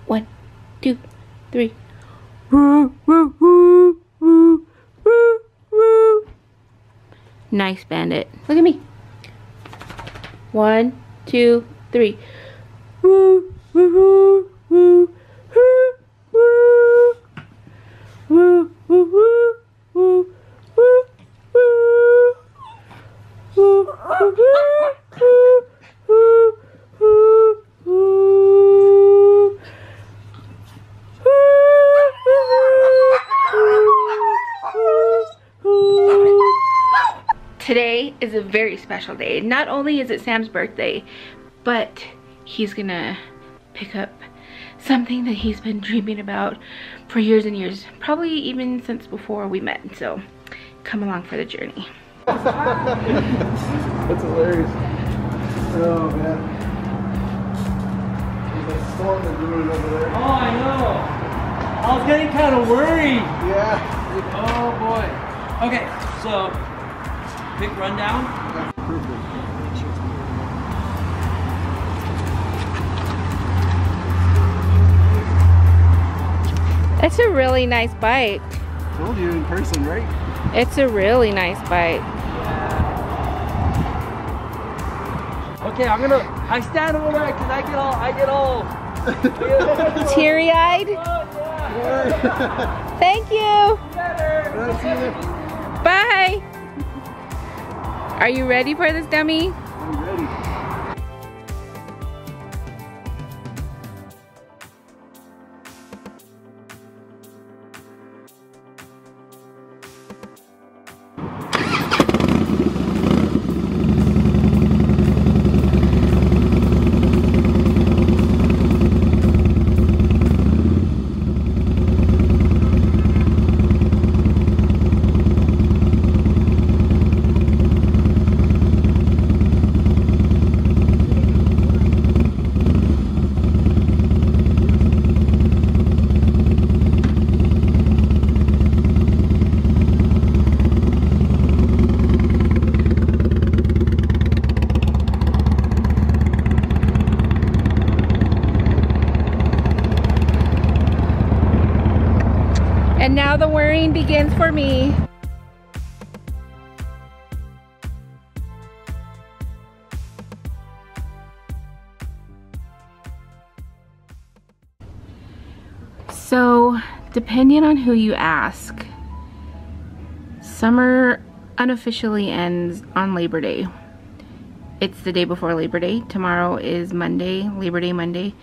1, 2, 3. Nice, Bandit. Look at me. 1, 2, 3. Today is a very special day. Not only is it Sam's birthday, but he's gonna pick up something that he's been dreaming about for years and years, probably even since before we met. So come along for the journey. That's hilarious. Oh man. There's a storm that's brewing over there. Oh, I know. I was getting kind of worried. Yeah. Oh boy. Okay, so quick rundown. Yeah, perfect. It's a really nice bike. Told you in person, right? It's a really nice bike. Okay, I stand over there because I get all Teary-eyed? Oh, yeah. Thank you. Yeah. Bye. Are you ready for this, dummy? I'm ready. And now the worrying begins for me. So, depending on who you ask, summer unofficially ends on Labor Day. It's the day before Labor Day. Tomorrow is Monday, Labor Day Monday.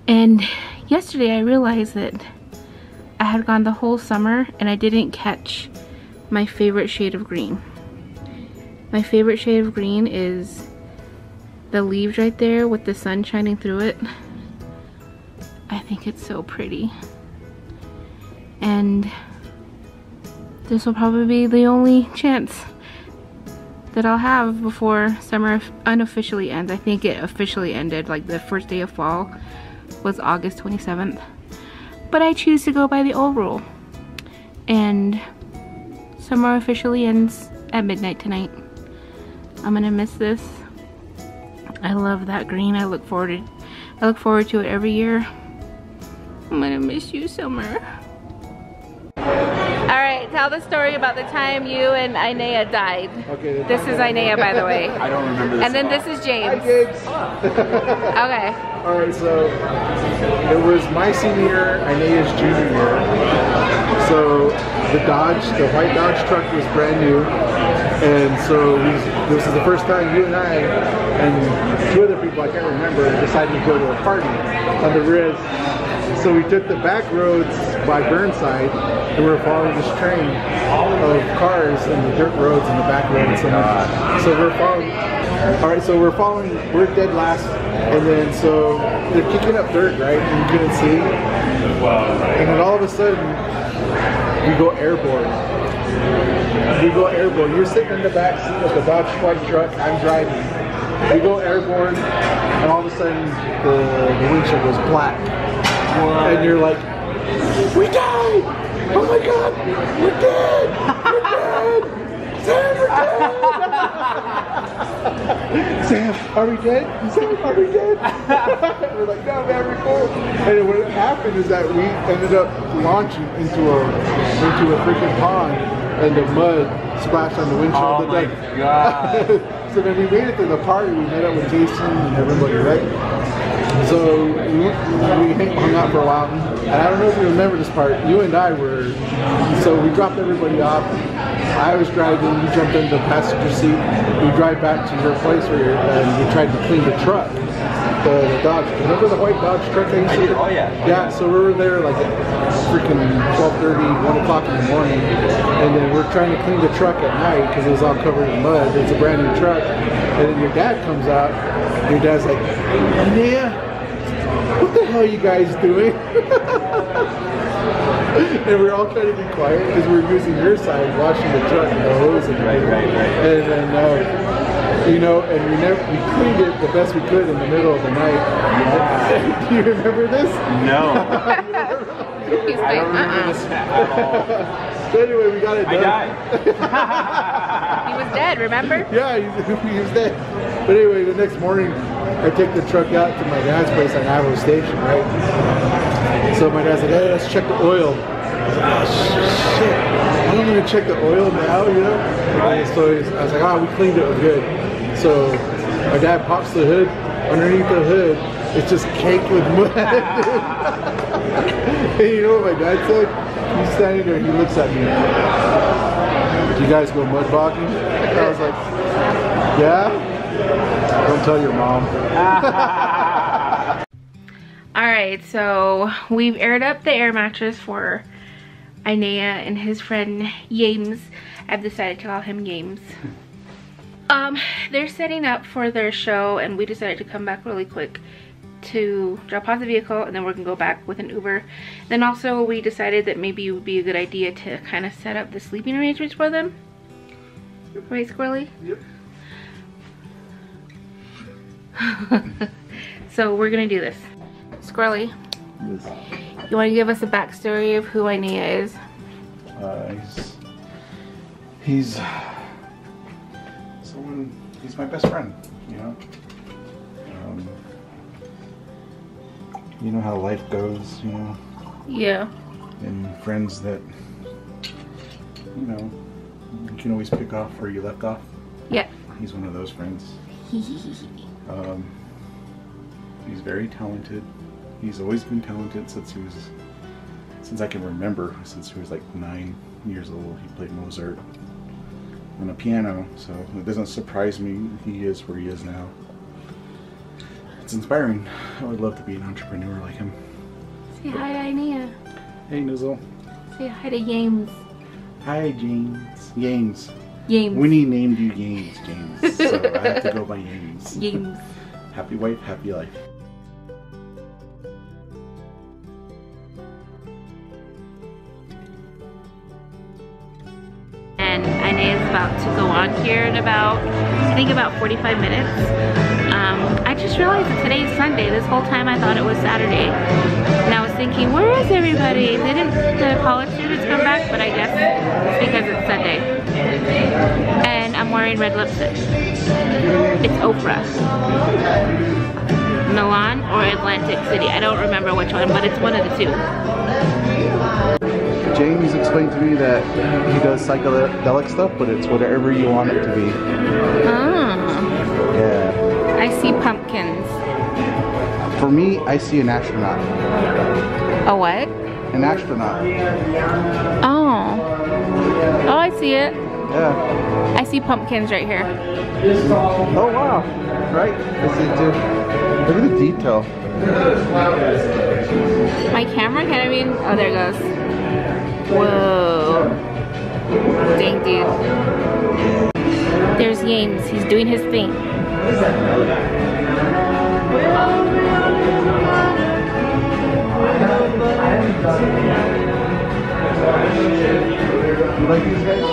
And yesterday I realized that I had gone the whole summer and I didn't catch my favorite shade of green. My favorite shade of green is the leaves right there with the sun shining through it. I think it's so pretty. And this will probably be the only chance that I'll have before summer unofficially ends. I think it officially ended, like the first day of fall was August 27th. But I choose to go by the old rule. And summer officially ends at midnight tonight. I'm gonna miss this. I love that green. I look forward to it every year. I'm gonna miss you, Summer. Alright, tell the story about the time you and Inaiah died. Okay. This is Inaiah, by the way. I don't remember this. And then this is James. Hi, Gibbs. Okay. Alright, so it was my senior year, Inaiah's junior year. So the white Dodge truck was brand new. And so this is the first time you and I and two other people I can't remember decided to go to a party on the Riz. So we took the back roads by Burnside and we were following this train of cars and the dirt roads and the back roads. So we're following. Alright, so we're dead last, and then so they're kicking up dirt, right? And you couldn't see. And then all of a sudden we go airborne. You're sitting in the back seat of the Dodge white truck, I'm driving. We go airborne, and all of a sudden the windshield goes black. And you're like, we died! Oh my god, we're dead! We're dead! Sam, we're dead! Sam, are we dead? Sam, are we dead? We're like, no, man, we're cool. And then what happened is that we ended up launching into a freaking pond, and the mud splashed on the windshield of the deck. Oh my God. So then we made it to the party. We met up with Jason and everybody, right? So we hung out for a while. And I don't know if you remember this part. You and I were, so we dropped everybody off. I was driving, you jumped in the passenger seat. We drive back to your place where and we tried to clean the truck. The Dodge. Remember the white Dodge truck that you see? Oh yeah. Yeah, so we were there like at freaking 12:30, 1 o'clock in the morning. And then we're trying to clean the truck at night because it was all covered in mud. It's a brand new truck. And then your dad comes out. Your dad's like, Inaiah, what the hell are you guys doing? And we're all trying to be quiet because we're using your side, washing the truck and the hose and Right. And then, you know, and we cleaned it the best we could in the middle of the night. Yeah. Do you remember this? No. He's I like, don't remember this at all. So anyway, we got it done. I died. He was dead, remember? Yeah, he was dead. But anyway, the next morning, I take the truck out to my dad's place on Iowa Station, right? So my dad's like, hey, let's check the oil. I was like, oh, shit. I'm going to check the oil now, you know? And so I was like, oh, we cleaned it, we're good. So my dad pops the hood. Underneath the hood, it's just caked with mud. And you know what my dad said? He's standing there, he looks at me. Do you guys go mud bogging? And I was like, yeah? Don't tell your mom. Alright, so we've aired up the air mattress for Inaiah and his friend James. I've decided to call him James. They're setting up for their show and we decided to come back really quick to drop off the vehicle and then we're gonna go back with an Uber. Then also we decided that maybe it would be a good idea to kind of set up the sleeping arrangements for them. Right, Squirrely? Yep. So we're gonna do this. Squirrely, Yes. you want to give us a backstory of who Inaiah is? He's someone. He's my best friend. You know. You know how life goes. You know. Yeah. And friends that you know you can always pick off where you left off. Yeah. He's one of those friends. He's very talented. He's always been talented since I can remember, since he was like 9 years old. He played Mozart on a piano, so it doesn't surprise me he is where he is now. It's inspiring. I would love to be an entrepreneur like him. Say hi to Inaiah. Hey Nizzle. Say hi to James. Hi James. James. James. Winnie named you James, so I have to go by James. James. Happy wife, happy life. And Inaiah is about to go on here in about, I think about 45 minutes. I just realized that today's Sunday. This whole time I thought it was Saturday. And I was thinking, where is everybody? Didn't the college students come back? But I guess it's because it's Sunday. And I'm wearing red lipstick. It's Oprah. Milan or Atlantic City. I don't remember which one, but it's one of the two. James explained to me that he does psychedelic stuff, but it's whatever you want it to be. Ah. Yeah. I see pumpkins. For me, I see an astronaut. A what? An astronaut. Oh. Oh, I see it. Yeah. I see pumpkins right here. Oh wow. Right? I see it too. Look at the detail. My camera can't even. Oh, there it goes. Whoa. Dang, dude. There's James. He's doing his thing. You like these guys?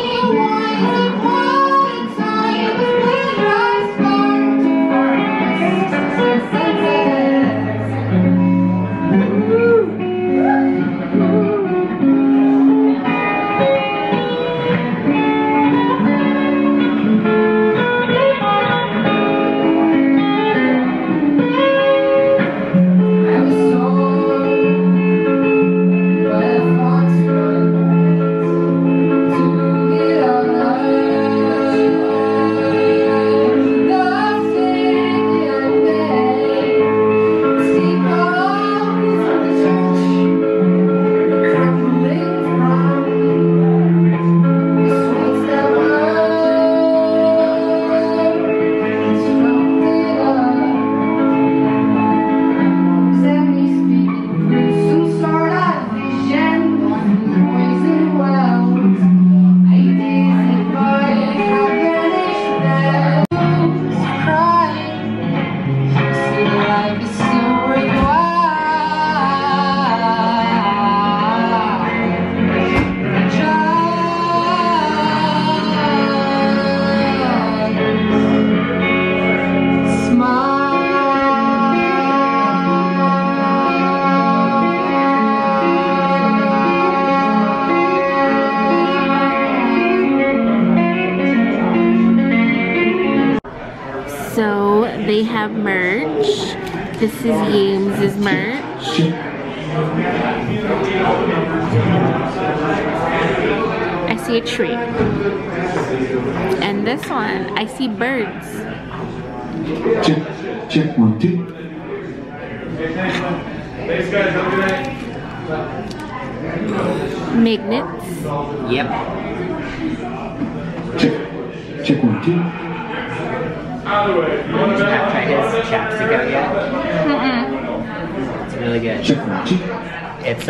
This is Yames's merch. I see a tree. And this one, I see birds. Check 1, 2. Thanks guys, have a good night. Magnets. Yep. Check 1, 2. Out of the way. You want to Have tried his chapstick out yet? Mm-mm. It's really good. Check 1, 2. It's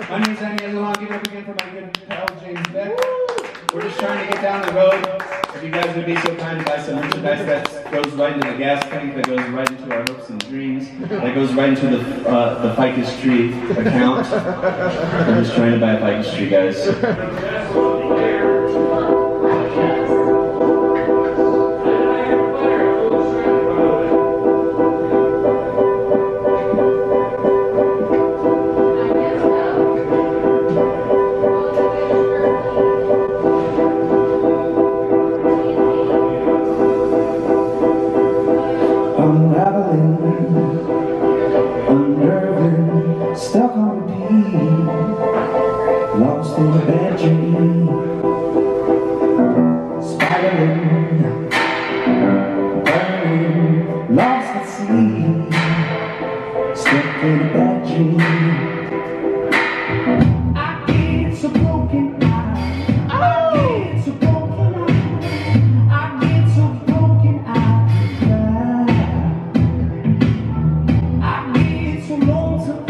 My name is Inaiah Lujan. Give it up again for my good pal James Beck. We're just trying to get down the road. If you guys would be so kind to buy some merchandise that goes right into the gas tank, that goes right into our hopes and dreams, that goes right into the Ficus Tree account. I'm just trying to buy a Ficus Tree, guys. Stuck on repeat, lost in a bad dream, spiraling, burning, lost at sea, stuck in a bad dream. I get so broken, I get so broken, I get so broken, I cry. I get so lonesome.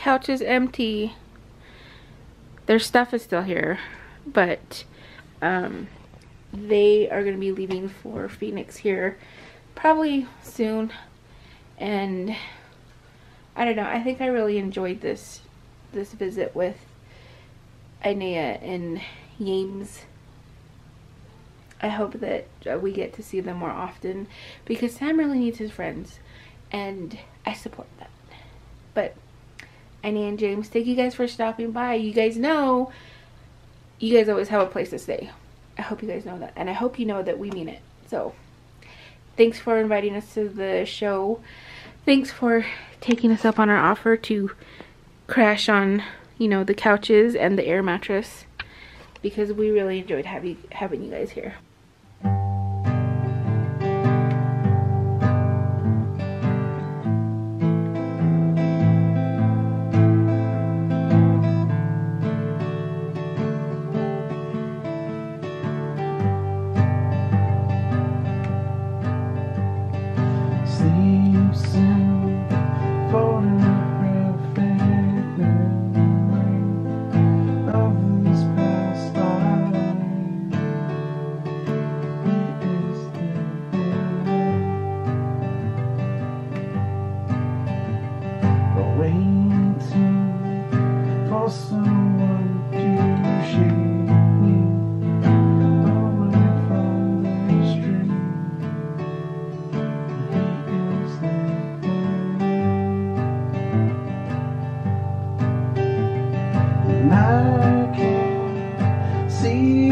couch is empty. Their stuff is still here, but they are going to be leaving for Phoenix here probably soon. And I don't know, I think I really enjoyed this visit with Inaiah and James. I hope that we get to see them more often, because Sam really needs his friends and I support that. But Inaiah and James, thank you guys for stopping by. You guys know you guys always have a place to stay. I hope you guys know that, and I hope you know that we mean it. So thanks for inviting us to the show. Thanks for taking us up on our offer to crash on, you know, the couches and the air mattress, because we really enjoyed having you guys here. See